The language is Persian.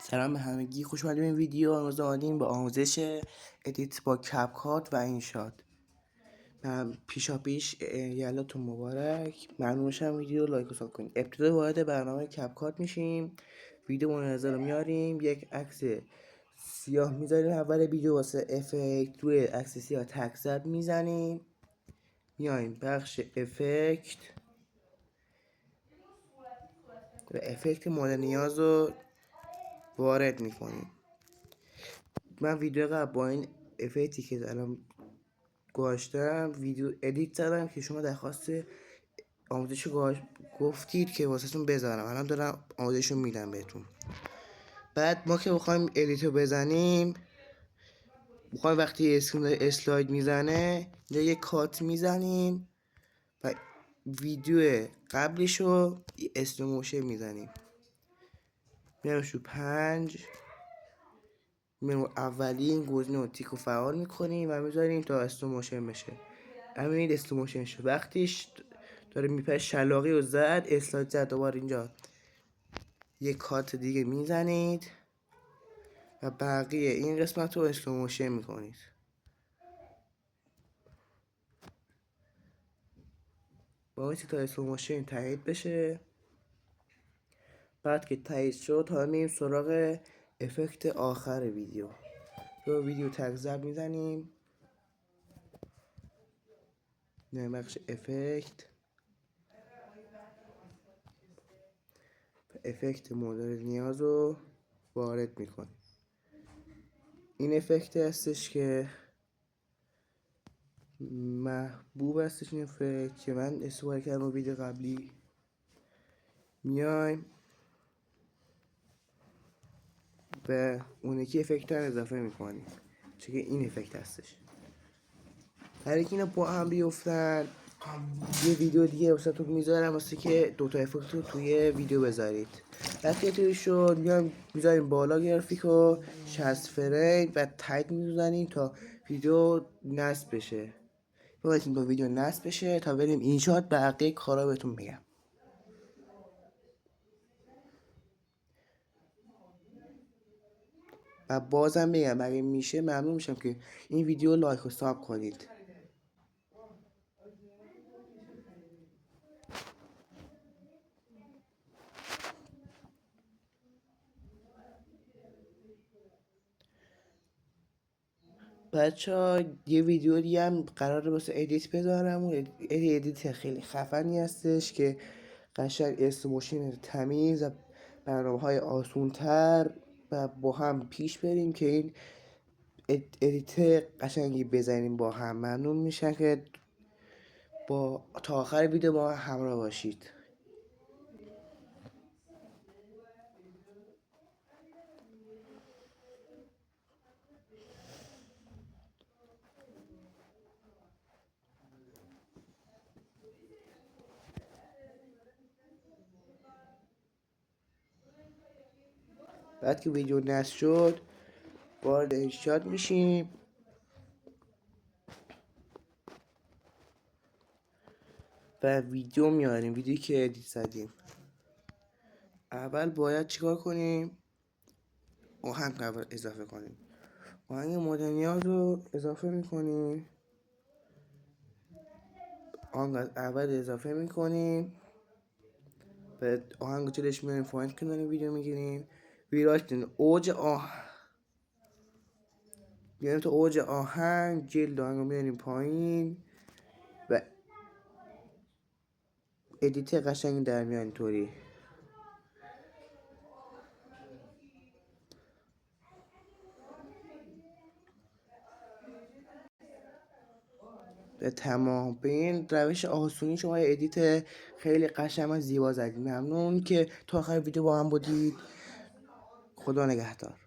سلام به همگی، خوش اومدید به این ویدیو. امروز آمدیم با آموزش ادیت با کپکات و اینشات. من پیش یلاتون مبارک. ممنون میشم ویدیو لایک و ساب کنید. ابتدا وارد برنامه کپکات میشیم، ویدیو منظر رو میاریم، یک عکس سیاه میذاریم اول ویدیو واسه افکت. روی عکس سیاه تک زد میزنیم، میایم بخش افکت و افکت مورد نیاز رو وارد میکنیم. من ویدیو قبل با این افکتی که الان گذاشتم ویدیو ادیت زدم که شما درخواست آموزش گفتید که واسهتون بذارم. الان دارم آموزشو میدم بهتون. بعد ما که بخوایم ادیتو بزنیم، بخوایم وقتی اسلاید میزنه یه کات میزنیم و ویدیو قبلشو استوموشن میزنیم. میرم شو 5 اولین گزینه رو تیک و فعال میکنیم و میذاریم تا استوموشن بشه. همین استوموشن شد. وقتیش داره میپره شلاقی رو زد، اسلاید زد، دوباره اینجا یک کات دیگه میزنید و بقیه این قسمت رو استوموشن میکنید. باعث تا استوموشن تایید بشه. بعد که تایید شد حالا میریم سراغ افکت آخر ویدیو. رو ویدیو تک زب میزنیم، نه بخش افکت مورد نیاز رو وارد میکنیم. این افکت هستش که محبوب هستش. این افکت که من استفاده کردم ویدیو قبلی. میایم و اون یکی افکت رو اضافه میکنیم، چون این افکت هستش. هر یک اینا با هم بیفتن. یه ویدیو دیگه واسهتون میذارم واسه که دوتا افکت رو توی ویدیو بذارید. وقتی توی شد میایم میذاریم بالا گرافیک رو 60 فریم و تایید میزنیم تا ویدیو نصب بشه. باید با ویدیو نصب بشه تا بریم اینشات بقیه کارا بهتون میگم. و بازم میگم اگه میشه ممنون میشم که این ویدیو لایک و ساب کنید. بچه‌ها یه ویدیو دیگه هم قراره واسه ادیت بذارم و ادیت خیلی خفنی هستش که قشنگ استوموشن تمیز و برنامه‌های آسون‌تر و با هم پیش بریم که این ادیت قشنگی بزنیم با هم. ممنون میشم که تا آخر ویدیو با همراه باشید. بعد که ویدیو نصب شد وارد انشات میشیم و ویدیو میاریم. ویدیویی که ادیت زدیم. اول باید چیکار کنیم؟ آهنگ اول اضافه کنیم. آهنگ مورد نیاز رو اضافه میکنیم. آهنگ اول اضافه میکنیم. بعد آهنگ جلش میاریم فایند کنیم، ویدیو میگیریم. ویرایتن اوج میاریم تو اوج آهنگ، جلد آهنگ رو میاریم پایین و ادیت قشنگ در میاد اینطوری. تمام. به این روش آسونی شما ادیت خیلی قشنگ و زیبا زدید. ممنون که تا آخر ویدیو با هم بودید. خدا نگهدار.